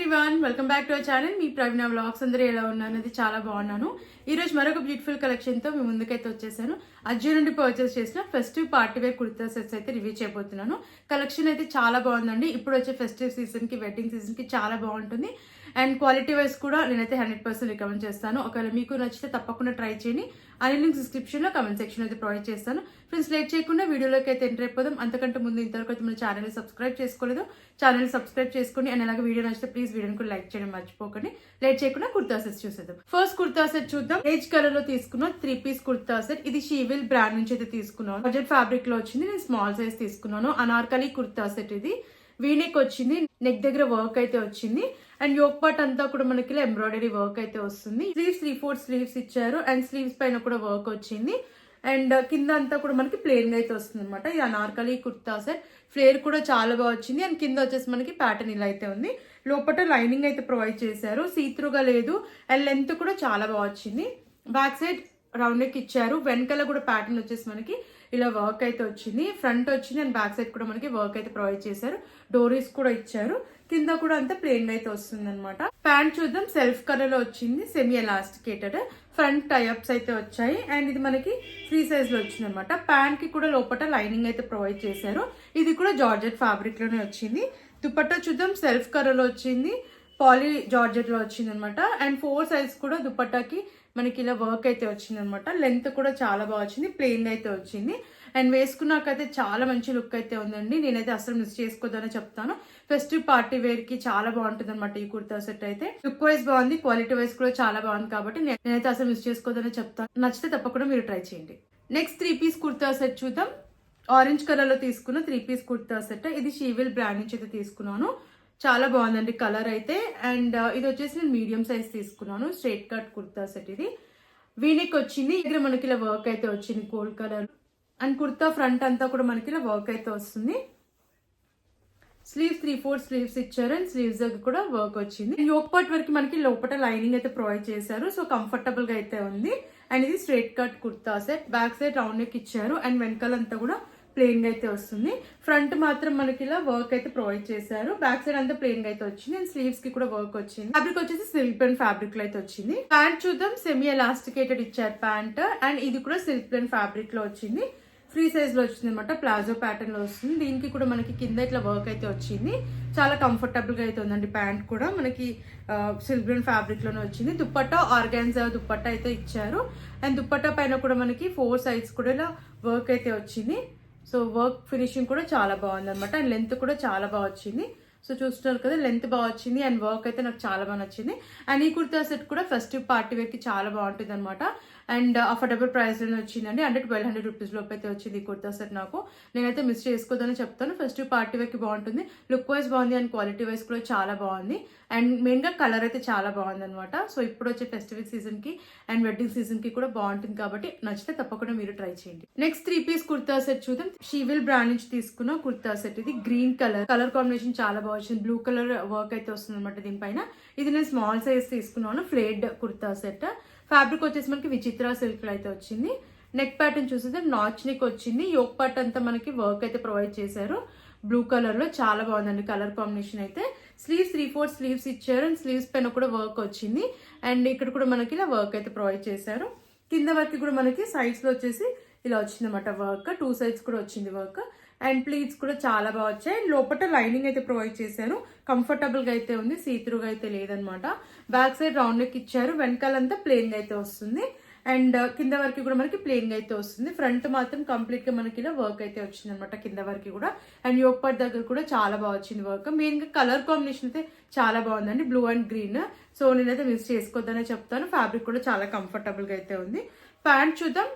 Everyone, welcome back to our channel. Me Praveena vlogs అందరూ ఎలా ఉన్నారనేది చాలా బాగున్నాను. ఈ రోజు మరొక బ్యూటిఫుల్ కలెక్షన్ తో మీ ముందుకైతే వచ్చేసాను. అజియో నుండి పర్చేస్ చేసిన festive party wear kurta sets అయితే రివ్యూ చేయబోతున్నాను. కలెక్షన్ అయితే చాలా బాగుందండి. ఇప్పుడు వచ్చే ఫెస్టివ్ సీజన్ కి, వెడ్డింగ్ సీజన్ కి చాలా బాగుంటుంది. అండ్ క్వాలిటీ వైజ్ కూడా నేనైతే 100% రికమెండ్ చేస్తాను. ఒకవేళ మీకు నచ్చితే తప్పకుండా ట్రై చేయండి. అన్ని లింక్స్ డిస్క్రిప్షన్ లో, కమెంట్ సెక్షన్ అయితే ప్రొవైడ్ చేస్తాను. ఫ్రెండ్స్, లేట్ చేయకుండా వీడియోలోకి అయితే ఎంటర్ అయిపోదాం. అంతకంటే ముందు ఇంతవరకు అయితే మన ఛానల్ సబ్స్క్రైబ్ చేసుకోలేదు, ఛానల్ సబ్స్క్రైబ్ చేసుకోండి. అండ్ అలాగే వీడియో నచ్చితే ప్లీజ్ వీడియోని కూడా లైక్ చేయడం మర్చిపోకండి. లేట్ చేయకుండా కుర్తా సెట్స్ చూసేద్దాం. ఫస్ట్ కుర్తా సెట్ చూద్దాం. ఏజ్ కలర్ లో తీసుకున్న 3 పీస్ కుర్తా సెట్. ఇది షీవిల్ బ్రాండ్ నుంచి అయితే తీసుకున్నాను. బడ్జెట్ ఫ్యాబ్రిక్ లో వచ్చింది. నేను స్మాల్ సైజ్ తీసుకున్నాను. అనార్కలి కుర్తా సెట్. ఇది వీనెక్ వచ్చింది, నెక్ దగ్గర వర్క్ అయితే వచ్చింది. అండ్ యోక్ పార్ట్ అంతా కూడా మనకి ఎంబ్రాయిడరీ వర్క్ అయితే వస్తుంది. స్లీవ్స్ 3/4 స్లీవ్స్ ఇచ్చారు. అండ్ స్లీవ్స్ పైన కూడా వర్క్ వచ్చింది. అండ్ కింద అంతా కూడా మనకి ప్లేన్ గా అయితే వస్తుంది అనమాట. ఇది అనార్కలి కుర్తా సెట్. ఫ్లేర్ కూడా చాలా బాగా వచ్చింది. అండ్ కింద వచ్చేసి మనకి ప్యాటర్న్ ఇలా అయితే ఉంది. లోపల లైనింగ్ అయితే ప్రొవైడ్ చేశారు. సీత్రూగా లేదు. అండ్ లెంత్ కూడా చాలా బాగా వచ్చింది. బ్యాక్ సైడ్ రౌండ్ నెక్ ఇచ్చారు. వెనకాల కూడా ప్యాటర్న్ వచ్చేసి మనకి ఇలా వర్క్ అయితే వచ్చింది. ఫ్రంట్ వచ్చింది అండ్ బ్యాక్ సైడ్ కూడా మనకి వర్క్ అయితే ప్రొవైడ్ చేశారు. డోరీస్ కూడా ఇచ్చారు. కింద కూడా అంతా ప్లేన్ అయితే వస్తుంది అనమాట. ప్యాంట్ చూద్దాం. సెల్ఫ్ కలర్ లో వచ్చింది. Semi elasticated. ఫ్రంట్ టైఅప్స్ అయితే వచ్చాయి. అండ్ ఇది మనకి ఫ్రీ సైజ్ లో వచ్చింది అనమాట. ప్యాంట్ కి కూడా లోపల లైనింగ్ అయితే ప్రొవైడ్ చేశారు. ఇది కూడా జార్జెట్ ఫ్యాబ్రిక్ లోనే వచ్చింది. దుపట్టా చూద్దాం. సెల్ఫ్ కలర్ లో వచ్చింది. పాలీ జార్జెట్ లో వచ్చింది అనమాట. అండ్ 4 సైజ్ కూడా దుపట్టాకి మనకి ఇలా వర్క్ అయితే వచ్చింది అనమాట. లెంత్ కూడా చాలా బాగా వచ్చింది. ప్లెయిన్ అయితే వచ్చింది. అండ్ వేసుకున్నాకైతే చాలా మంచి లుక్ అయితే ఉందండి. నేనైతే అసలు మిస్ చేసుకోదని చెప్తాను. ఫెస్టివ్ పార్టీ వేర్ కి చాలా బాగుంటుంది అనమాట ఈ కుర్తా సెట్ అయితే. లుక్ వైజ్ బాగుంది, క్వాలిటీ వైజ్ కూడా చాలా బాగుంది. కాబట్టి నేనైతే అసలు మిస్ చేసుకోదని చెప్తాను. నచ్చితే తప్పకుండా మీరు ట్రై చేయండి. నెక్స్ట్ 3 పీస్ కుర్తా సెట్ చూద్దాం. ఆరెంజ్ కలర్ లో తీసుకున్న 3 పీస్ కుర్తా సెట్. ఇది షీవిల్ బ్రాండ్ నుంచి అయితే తీసుకున్నాను. చాలా బాగుందండి కలర్ అయితే. అండ్ ఇది వచ్చేసి నేను మీడియం సైజ్ తీసుకున్నాను. Straight cut kurta set. ఇది వీనెక్ వచ్చింది. ఇక్కడ మనకి ఇలా వర్క్ అయితే వచ్చింది gold colour. And kurta front అంతా కూడా మనకి ఇలా వర్క్ అయితే వస్తుంది. స్లీవ్స్ 3/4 స్లీవ్స్ ఇచ్చారు. అండ్ స్లీవ్స్ దగ్గర కూడా వర్క్ వచ్చింది. యోక్ పార్ట్ వరకు మనకి లోపల లైనింగ్ అయితే ప్రొవైడ్ చేశారు. సో కంఫర్టబుల్ గా అయితే ఉంది. అండ్ ఇది straight cut kurta set. Back side round neck ఇచ్చారు. అండ్ వెనకాలంతా కూడా ప్లెయిన్ గా అయితే వస్తుంది. ఫ్రంట్ మాత్రం మనకి ఇలా వర్క్ అయితే ప్రొవైడ్ చేశారు. బ్యాక్ సైడ్ అంతా ప్లెయిన్ గా అయితే వచ్చింది. అండ్ స్లీవ్స్ కి కూడా వర్క్ వచ్చింది. ఫ్యాబ్రిక్ వచ్చేసి సిల్క్ ప్లెయిన్ ఫ్యాబ్రిక్ లో అయితే వచ్చింది. ప్యాంట్ చూద్దాం. సెమీ ఎలాస్టికేటెడ్ ఇచ్చారు ప్యాంట్. అండ్ ఇది కూడా సిల్క్ ప్లెయిన్ ఫ్యాబ్రిక్ లో వచ్చింది. ఫ్రీ సైజ్ లో వచ్చింది అనమాట. ప్లాజో ప్యాటర్న్ లో వస్తుంది. దీనికి కూడా మనకి కింద ఇట్లా వర్క్ అయితే వచ్చింది. చాలా కంఫర్టబుల్ గా అయితే ఉందండి. ప్యాంట్ కూడా మనకి సిల్క్ ప్లెయిన్ ఫ్యాబ్రిక్ లోనే వచ్చింది. దుపట్టా ఆర్గాన్జా దుపట్టా అయితే ఇచ్చారు. అండ్ దుపట్టా పైన కూడా మనకి 4 సైడ్స్ కూడా ఇలా వర్క్ అయితే వచ్చింది. సో వర్క్ ఫినిషింగ్ కూడా చాలా బాగుంది అనమాట. అండ్ లెంత్ కూడా చాలా బాగా వచ్చింది. సో చూస్తున్నారు కదా, లెంత్ బాగా వచ్చింది. అండ్ వర్క్ అయితే నాకు చాలా బాగా నచ్చింది. అండ్ ఈ కుర్తా సెట్ కూడా ఫెస్టివ్ పార్టీ వేర్ కి చాలా బాగుంటుంది అనమాట. అండ్ అఫోర్డబుల్ ప్రైస్ లోనే వచ్చిందండి. 100-1200 రూపీస్ లోపు అయితే వచ్చింది ఈ కుర్తా సెట్. నాకు నేనైతే మిస్ చేసుకోదని చెప్తాను. ఫెస్టివ్ పార్టీ వేర్ కి బాగుంటుంది. లుక్ వైజ్ బాగుంది. అండ్ క్వాలిటీ వైజ్ కూడా చాలా బాగుంది. అండ్ మెయిన్ గా కలర్ అయితే చాలా బాగుంది అనమాట. సో ఇప్పుడు వచ్చే ఫెస్టివల్ సీజన్ కి అండ్ వెడ్డింగ్ సీజన్ కి కూడా బాగుంటుంది. కాబట్టి నచ్చితే తప్పకుండా మీరు ట్రై చేయండి. నెక్స్ట్ 3 పీస్ కుర్తా సెట్ చూద్దాం. షీవిల్ బ్రాండ్ నుంచి తీసుకున్న కుర్తా సెట్. ఇది గ్రీన్ కలర్ కాంబినేషన్ చాలా బాగా వచ్చింది. బ్లూ కలర్ వర్క్ అయితే వస్తుంది అనమాట దీనిపైన. ఇది నేను స్మాల్ సైజ్ తీసుకున్నాను. ఫ్లేడ్ కుర్తా సెట్. ఫ్యాబ్రిక్ వచ్చేసి మనకి విచిత్ర సిల్క్ లో అయితే వచ్చింది. నెక్ ప్యాటర్న్ చూసేది నాచ్ నెక్ వచ్చింది. యోక్ పార్ట్ అంతా మనకి వర్క్ అయితే ప్రొవైడ్ చేశారు. బ్లూ కలర్ లో చాలా బాగుందండి కలర్ కాంబినేషన్ అయితే. స్లీవ్స్ 3/4 స్లీవ్స్ ఇచ్చారు. అండ్ స్లీవ్స్ పైన కూడా వర్క్ వచ్చింది. అండ్ ఇక్కడ కూడా మనకి ఇలా వర్క్ అయితే ప్రొవైడ్ చేశారు. కింద వరకు కూడా మనకి సైడ్స్ లో వచ్చేసి ఇలా వచ్చింది అనమాట వర్క్. 2 సైడ్స్ కూడా వచ్చింది వర్క్. అండ్ ప్లీట్స్ కూడా చాలా బాగా వచ్చాయి. అండ్ లోపల లైనింగ్ అయితే ప్రొవైడ్ చేశారు. కంఫర్టబుల్ గా అయితే ఉంది. సీత్రూగా అయితే లేదనమాట. బ్యాక్ సైడ్ రౌండ్ నెక్ ఇచ్చారు. వెనకాలంతా ప్లెయిన్ గా అయితే వస్తుంది. అండ్ కింద వరకు కూడా మనకి ప్లెయిన్ గా అయితే వస్తుంది. ఫ్రంట్ మాత్రం కంప్లీట్ గా మనకి ఇలా వర్క్ అయితే వచ్చింది అనమాట కింద వరకు కూడా. అండ్ యోక్ పార్ట్ దగ్గర కూడా చాలా బాగా వచ్చింది వర్క్. మెయిన్ గా కలర్ కాంబినేషన్ అయితే చాలా బాగుందండి. Blue and green. సో నేనైతే మిస్ చేసుకోవద్దనే చెప్తాను. ఫ్యాబ్రిక్ కూడా చాలా కంఫర్టబుల్ గా అయితే ఉంది. ప్యాంట్ చూద్దాం.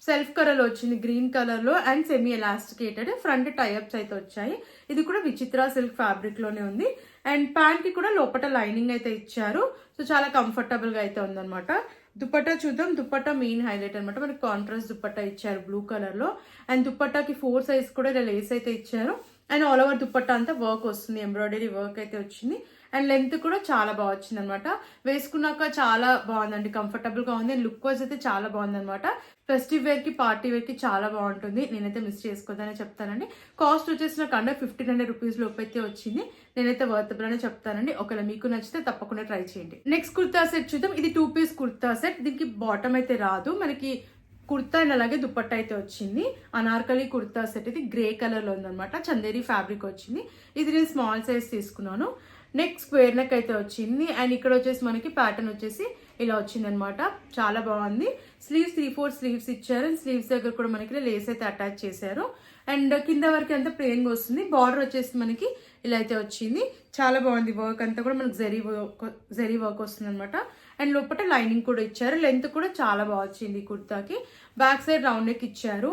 సెల్ఫ్ కలర్ లో వచ్చింది గ్రీన్ కలర్ లో. And semi elasticated. Front tie-ups అయితే వచ్చాయి. ఇది కూడా విచిత్ర సిల్క్ ఫ్యాబ్రిక్ లోనే ఉంది. అండ్ ప్యాంట్ కి కూడా లోపల లైనింగ్ అయితే ఇచ్చారు. సో చాలా కంఫర్టబుల్ గా అయితే ఉందన్నమాట. దుపట్టా చూద్దాం. దుపట్టా మెయిన్ హైలైట్ అనమాట. మనకి కాంట్రాస్ట్ దుపట్టా ఇచ్చారు బ్లూ కలర్ లో. అండ్ దుపట్టాకి 4 సైజ్ కూడా ఇలా లేస్ అయితే ఇచ్చారు. అండ్ ఆల్ ఓవర్ దుపట్టా అంతా వర్క్ వస్తుంది. ఎంబ్రాయిడరీ వర్క్ అయితే వచ్చింది. అండ్ లెంత్ కూడా చాలా బాగా వచ్చింది అనమాట. వేసుకున్నాక చాలా బాగుందండి. కంఫర్టబుల్ గా ఉంది. లుక్ వైజ్ అయితే చాలా బాగుంది అనమాట. ఫెస్టివ్ వేర్ కి, పార్టీ వేర్ కి చాలా బాగుంటుంది. నేనైతే మిస్ చేసుకోవద్దనే చెప్తానండి. కాస్ట్ వచ్చేసి నాకు అండర్ 1500 రూపీస్ లోపు అయితే వచ్చింది. నేనైతే వర్తబుల్ అనే చెప్తానండి. ఒకవేళ మీకు నచ్చితే తప్పకుండా ట్రై చేయండి. నెక్స్ట్ కుర్తా సెట్ చూద్దాం. ఇది 2 పీస్ కుర్తా సెట్. దీనికి బాటమ్ అయితే రాదు, మనకి కుర్తా అండ్ అలాగే దుపట్టా అయితే వచ్చింది. అనార్కలి కుర్తా సెట్. ఇది గ్రే కలర్ లో ఉందన్నమాట. చందేరి ఫ్యాబ్రిక్ వచ్చింది. ఇది నేను స్మాల్ సైజ్ తీసుకున్నాను. నెక్ స్క్వేర్ నెక్ అయితే వచ్చింది. అండ్ ఇక్కడ వచ్చేసి మనకి ప్యాటర్న్ వచ్చేసి ఇలా వచ్చింది అనమాట. చాలా బాగుంది. స్లీవ్స్ 3/4 స్లీవ్స్ ఇచ్చారు. అండ్ స్లీవ్స్ దగ్గర కూడా మనకి లేస్ అయితే అటాచ్ చేశారు. అండ్ కింద వరకు అంతా ప్లెయిన్ గా వస్తుంది. బార్డర్ వచ్చేసి మనకి ఇలా అయితే వచ్చింది. చాలా బాగుంది. వర్క్ అంతా కూడా మనకి జరీ వర్క్ వస్తుంది అనమాట. అండ్ లోపల లైనింగ్ కూడా ఇచ్చారు. లెంత్ కూడా చాలా బాగా వచ్చింది ఈ కుర్తాకి. బ్యాక్ సైడ్ రౌండ్ నెక్ ఇచ్చారు.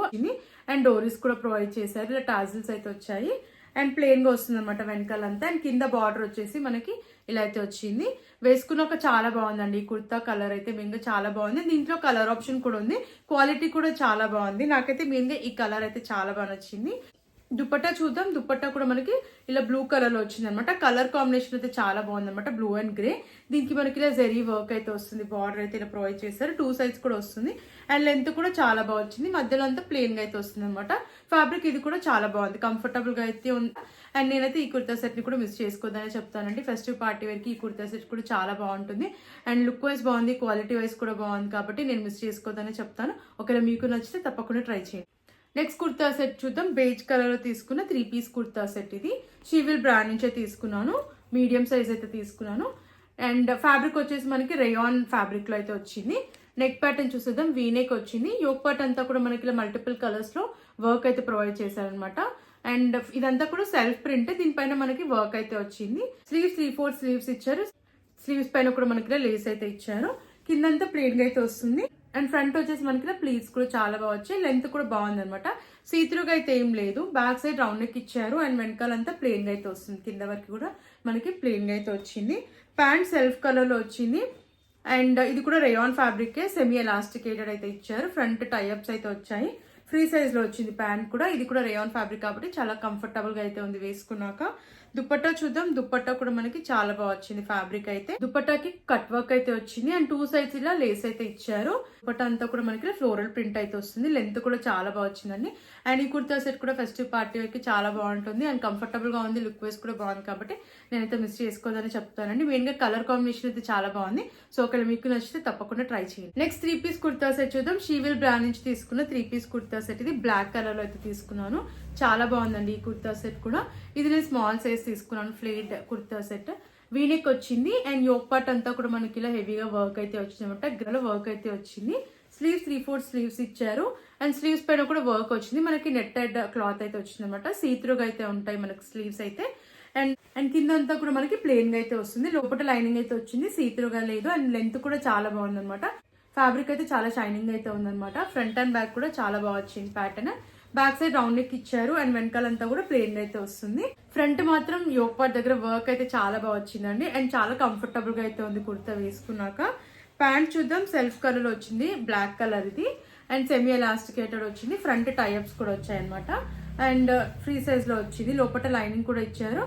అండ్ డోరీస్ కూడా ప్రొవైడ్ చేశారు. ఇలా టాజిల్స్ అయితే వచ్చాయి. అండ్ ప్లెయిన్ గా వస్తుంది అనమాట వెనకాలంతా. అండ్ కింద బార్డర్ వచ్చేసి మనకి ఇలా అయితే వచ్చింది. వేసుకున్నాక చాలా బాగుందండి ఈ కుర్తా. కలర్ అయితే మెయిన్ గా చాలా బాగుంది. దీంట్లో కలర్ ఆప్షన్ కూడా ఉంది. క్వాలిటీ కూడా చాలా బాగుంది. నాకైతే మెయిన్ గా ఈ కలర్ అయితే చాలా బాగా నచ్చింది. దుపట్టా చూద్దాం. దుపట్టా కూడా మనకి ఇలా బ్లూ కలర్ లో వచ్చింది అనమాట. కలర్ కాంబినేషన్ అయితే చాలా బాగుంది అనమాట. Blue and grey. దీనికి మనకి ఇలా జరీ వర్క్ అయితే వస్తుంది. బార్డర్ అయితే ఇలా ప్రొవైడ్ చేశారు. 2 సైడ్స్ కూడా వస్తుంది. అండ్ లెంత్ కూడా చాలా బాగా వచ్చింది. మధ్యలో అంతా ప్లెయిన్ గా అయితే వస్తుంది అనమాట. ఫ్యాబ్రిక్ ఇది కూడా చాలా బాగుంది. కంఫర్టబుల్ గా అయితే ఉంది. అండ్ నేనైతే ఈ కుర్తా సెట్ ని కూడా మిస్ చేసుకోవద్దని చెప్తానండి. ఫెస్టివ్ పార్టీ వేర్ కి ఈ కుర్తా సెట్ కూడా చాలా బాగుంటుంది. అండ్ లుక్ వైజ్ బాగుంది, క్వాలిటీ వైజ్ కూడా బాగుంది. కాబట్టి నేను మిస్ చేసుకోవద్దని చెప్తాను. ఒకవేళ మీకు నచ్చితే తప్పకుండా ట్రై చేయండి. నెక్స్ట్ కుర్తా సెట్ చూద్దాం. బేజ్ కలర్ లో తీసుకున్న 3 పీస్ కుర్తా సెట్. ఇది షీవిల్ బ్రాండ్ నుంచే తీసుకున్నాను. మీడియం సైజ్ అయితే తీసుకున్నాను. అండ్ ఫ్యాబ్రిక్ వచ్చేసి మనకి రేయాన్ ఫ్యాబ్రిక్ లో అయితే వచ్చింది. నెక్ ప్యాటర్న్ చూసేద్దాం. వీ నెక్ వచ్చింది. యోక్ పార్ట్ అంతా కూడా మనకి ఇలా మల్టిపుల్ కలర్స్ లో వర్క్ అయితే ప్రొవైడ్ చేశారనమాట. అండ్ ఇదంతా కూడా సెల్ఫ్ ప్రింట్. దీనిపైన మనకి వర్క్ అయితే వచ్చింది. స్లీవ్స్ 3/4 స్లీవ్స్ ఇచ్చారు. స్లీవ్స్ పైన కూడా మనకి లేస్ అయితే ఇచ్చారు. కిందంతా ప్లెయిన్ గా అయితే వస్తుంది. అండ్ ఫ్రంట్ వచ్చేసి మనకి ప్లీట్స్ కూడా చాలా బాగా వచ్చాయి. లెంత్ కూడా బాగుంది అనమాట. సీత్రూగా అయితే ఏం లేదు. బ్యాక్ సైడ్ రౌండ్ నెక్ ఇచ్చారు. అండ్ వెనకాలంతా ప్లెయిన్ గా అయితే వస్తుంది. కింద వరకు కూడా మనకి ప్లెయిన్ గా అయితే వచ్చింది. ప్యాంట్ సెల్ఫ్ కలర్ లో వచ్చింది. అండ్ ఇది కూడా రేయాన్ ఫ్యాబ్రిక్ సెమీ ఎలాస్టికేటెడ్ అయితే ఇచ్చారు. ఫ్రంట్ టైఅప్స్ అయితే వచ్చాయి. ఫ్రీ సైజ్ లో వచ్చింది ప్యాంట్ కూడా. ఇది కూడా రేయాన్ ఫ్యాబ్రిక్ కాబట్టి చాలా కంఫర్టబుల్ గా అయితే ఉంది వేసుకున్నాక. దుపట్టా చూద్దాం. దుపట్టా కూడా మనకి చాలా బాగా వచ్చింది ఫ్యాబ్రిక్ అయితే. దుపట్టాకి కట్ వర్క్ అయితే వచ్చింది. అండ్ 2 సైడ్స్ ఇలా లేస్ అయితే ఇచ్చారు. దుపట్టా అంతా కూడా మనకి ఫ్లోరల్ ప్రింట్ అయితే వస్తుంది. లెంత్ కూడా చాలా బాగా వచ్చిందండి. అండ్ ఈ కుర్తా సెట్ కూడా ఫెస్టివ్ పార్టీ వేర్ కి చాలా బాగుంటుంది. అండ్ కంఫర్టబుల్ గా ఉంది. లుక్ వైజ్ కూడా బాగుంది. కాబట్టి నేనైతే మిస్ చేసుకోదని చెప్తానండి. మెయిన్ గా కలర్ కాంబినేషన్ అయితే చాలా బాగుంది. సో ఒకవేళ మీకు నచ్చితే తప్పకుండా ట్రై చేయండి. నెక్స్ట్ 3 పీస్ కుర్తా సెట్ చూద్దాం. షీవిల్ బ్రాండ్ నుంచి తీసుకున్న 3 పీస్ కుర్తా సెట్. ఇది బ్లాక్ కలర్ లో అయితే తీసుకున్నాను. చాలా బాగుందండి ఈ కుర్తా సెట్ కూడా. ఇది నేను స్మాల్ సైజ్ తీసుకున్నాను. ఫ్లేడ్ కుర్తా సెట్. వీనెక్ వచ్చింది. అండ్ యోక్ పార్ట్ అంతా కూడా మనకి ఇలా హెవీగా వర్క్ అయితే వచ్చింది అనమాట. గ్రల వర్క్ అయితే వచ్చింది. స్లీవ్స్ 3/4 స్లీవ్స్ ఇచ్చారు. అండ్ స్లీవ్స్ పైన కూడా వర్క్ వచ్చింది. మనకి నెట్టెడ్ క్లాత్ అయితే వచ్చింది అనమాట. సీత్రూగా అయితే ఉంటాయి మనకి స్లీవ్స్ అయితే. అండ్ కింద అంతా కూడా మనకి ప్లెయిన్ గా అయితే వస్తుంది. లోపల లైనింగ్ అయితే వచ్చింది. సీత్రూగా లేదు. అండ్ లెంత్ కూడా చాలా బాగుంది అనమాట. ఫ్యాబ్రిక్ అయితే చాలా షైనింగ్ అయితే ఉందన్నమాట. ఫ్రంట్ అండ్ బ్యాక్ కూడా చాలా బాగా వచ్చింది pattern. Back side round neck ఇచ్చారు. అండ్ వెనకాలంతా కూడా ప్లెయిన్ అయితే వస్తుంది. ఫ్రంట్ మాత్రం యోక్ పార్ట్ దగ్గర వర్క్ అయితే చాలా బాగా వచ్చిందండి. అండ్ చాలా కంఫర్టబుల్ గా అయితే ఉంది కుర్తా వేసుకున్నాక. ప్యాంట్ చూద్దాం. సెల్ఫ్ కలర్ వచ్చింది. బ్లాక్ కలర్ ఇది. అండ్ సెమీ ఎలాస్టికేటెడ్ వచ్చింది. ఫ్రంట్ టైఅప్స్ కూడా వచ్చాయి అనమాట. అండ్ ఫ్రీ సైజ్ లో వచ్చింది. లోపల లైనింగ్ కూడా ఇచ్చారు.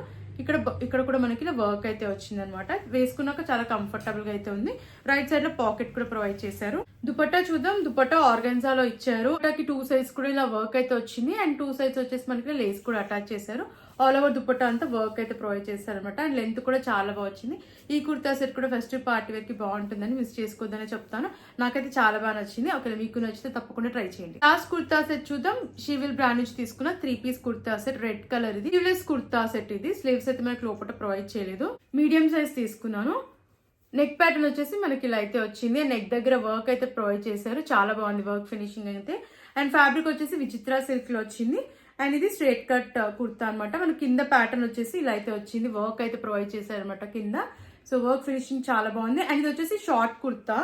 ఇక్కడ కూడా మనకి వర్క్ అయితే వచ్చింది అనమాట. వేసుకున్నాక చాలా కంఫర్టబుల్ గా అయితే ఉంది. రైట్ సైడ్ లో పాకెట్ కూడా ప్రొవైడ్ చేశారు. దుపట్టా చూద్దాం. దుపట్టా ఆర్గన్జాలో ఇచ్చారు. దుపట్టాకి 2 సైడ్స్ కూడా ఇలా వర్క్ అయితే వచ్చింది. అండ్ 2 సైడ్స్ వచ్చేసి మనకి లేస్ కూడా అటాచ్ చేశారు. ఆల్ ఓవర్ దుపట్టా అంతా వర్క్ అయితే ప్రొవైడ్ చేశారు అనమాట. అండ్ లెంత్ కూడా చాలా బాగా వచ్చింది. ఈ కుర్తా సెట్ కూడా ఫెస్టివ్ పార్టీ వేర్ కి బాగుంటుందని మిస్ చేసుకోవద్దని చెప్తాను. నాకైతే చాలా బాగా నచ్చింది. ఒకవేళ మీకు నచ్చితే తప్పకుండా ట్రై చేయండి. లాస్ట్ కుర్తా సెట్ చూద్దాం. షీవిల్ బ్రాండ్ నుంచి తీసుకున్న 3 piece kurta set. Red colour ఇది. స్లీవ్లెస్ కుర్తా సెట్ ఇది. స్లీవ్స్ అయితే మనకి లోపల ప్రొవైడ్ చేయలేదు. మీడియం సైజ్ తీసుకున్నాను. నెక్ ప్యాటర్న్ వచ్చేసి మనకి ఇలా అయితే వచ్చింది. నెక్ దగ్గర వర్క్ అయితే ప్రొవైడ్ చేశారు. చాలా బాగుంది వర్క్ ఫినిషింగ్ అయితే. అండ్ ఫ్యాబ్రిక్ వచ్చేసి విచిత్ర సిల్క్ లో వచ్చింది. అండ్ ఇది స్ట్రేట్ కట్ కుర్తా అనమాట. మనకి కింద ప్యాటర్న్ వచ్చేసి ఇలా అయితే వచ్చింది. వర్క్ అయితే ప్రొవైడ్ చేశారు అనమాట కింద. సో వర్క్ ఫినిషింగ్ చాలా బాగుంది. అండ్ ఇది వచ్చేసి short kurta.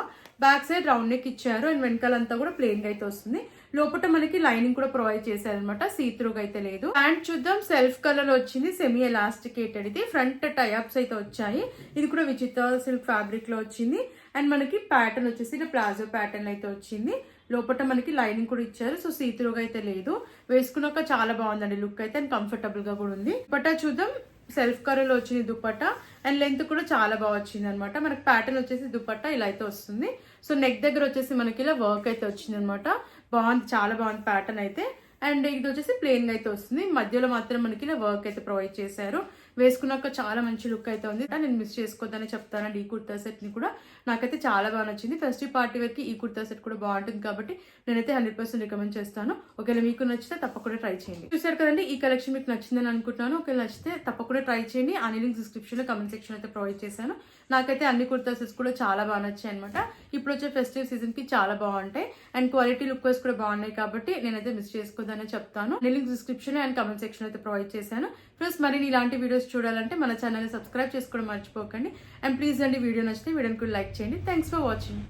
Back side round neck ఇచ్చారు. అండ్ వెనకాలంతా కూడా ప్లెయిన్ గా అయితే వస్తుంది. లోపల మనకి లైనింగ్ కూడా ప్రొవైడ్ చేశారు అనమాట. సీత్రూగా అయితే లేదు. ప్యాంట్ చూద్దాం. సెల్ఫ్ కలర్ లో వచ్చింది. సెమీ ఎలాస్టికేటెడ్ ఇది. ఫ్రంట్ టైఅప్స్ అయితే వచ్చాయి. ఇది కూడా విచిత్ర సిల్క్ ఫ్యాబ్రిక్ లో వచ్చింది. అండ్ మనకి ప్యాటర్న్ వచ్చేసి ఇలా ప్లాజో ప్యాటర్న్ అయితే వచ్చింది. లోపల మనకి లైనింగ్ కూడా ఇచ్చారు. సో సీత్రూగా అయితే లేదు. వేసుకున్నాక చాలా బాగుందండి లుక్ అయితే. అండ్ కంఫర్టబుల్ గా కూడా ఉంది. దుపట్టా చూద్దాం. సెల్ఫ్ కలర్ లో వచ్చింది దుపట్టా. అండ్ లెంత్ కూడా చాలా బాగా వచ్చింది అనమాట. మనకి ప్యాటర్న్ వచ్చేసి దుపట్టా ఇలా అయితే వస్తుంది. సో నెక్ దగ్గర వచ్చేసి మనకి ఇలా వర్క్ అయితే వచ్చింది అనమాట. బాగుంది. చాలా బాగుంది ప్యాటర్న్ అయితే. అండ్ ఇది వచ్చేసి ప్లెయిన్ గా అయితే వస్తుంది. మధ్యలో మాత్రం మనకి ఇలా వర్క్ అయితే ప్రొవైడ్ చేశారు. వేసుకున్నాక చాలా మంచి లుక్ అయితే ఉంది. నేను మిస్ చేసుకోవద్దని చెప్తానండి ఈ కుర్తా సెట్ ని కూడా. నాకైతే చాలా బాగా నచ్చింది. ఫెస్టివ్ పార్టీ వేర్ కి ఈ కుర్తా సెట్ కూడా బాగుంటుంది కాబట్టి నేనైతే 100% రికమెండ్ చేస్తాను. ఒకవేళ మీకు నచ్చితే తప్పకుండా ట్రై చేయండి. చూసారు కదండి, ఈ కలెక్షన్ మీకు నచ్చిందని అనుకుంటున్నాను. ఒకవేళ నచ్చితే తప్పకుండా ట్రై చేయండి. ఆ లింక్ డిస్క్రిప్షన్ లో కమెంట్ సెక్షన్ అయితే ప్రొవైడ్ చేశాను. నాకైతే అన్ని కుర్తా సెట్స్ కూడా చాలా బాగా నచ్చాయి అనమాట. ఇప్పుడు వచ్చే ఫెస్టివ్ సీజన్ కి చాలా బాగుంటాయి అండ్ క్వాలిటీ లుక్ వైస్ కూడా బాగున్నాయి కాబట్టి నేనైతే మిస్ చేసుకోవద్దని చెప్తాను. Link description and comment section అయితే ప్రొవైడ్ చేశాను. ప్లస్ మరి ఇలాంటి వీడియోస్ చూడాలంటే మన ఛానల్ సబ్స్క్రైబ్ చేసుకోవడం మర్చిపోకండి. అండ్ ప్లీజ్ అండి, వీడియో నచ్చితే వీడియోని కూడా లైక్ చేయండి. Thanks for watching.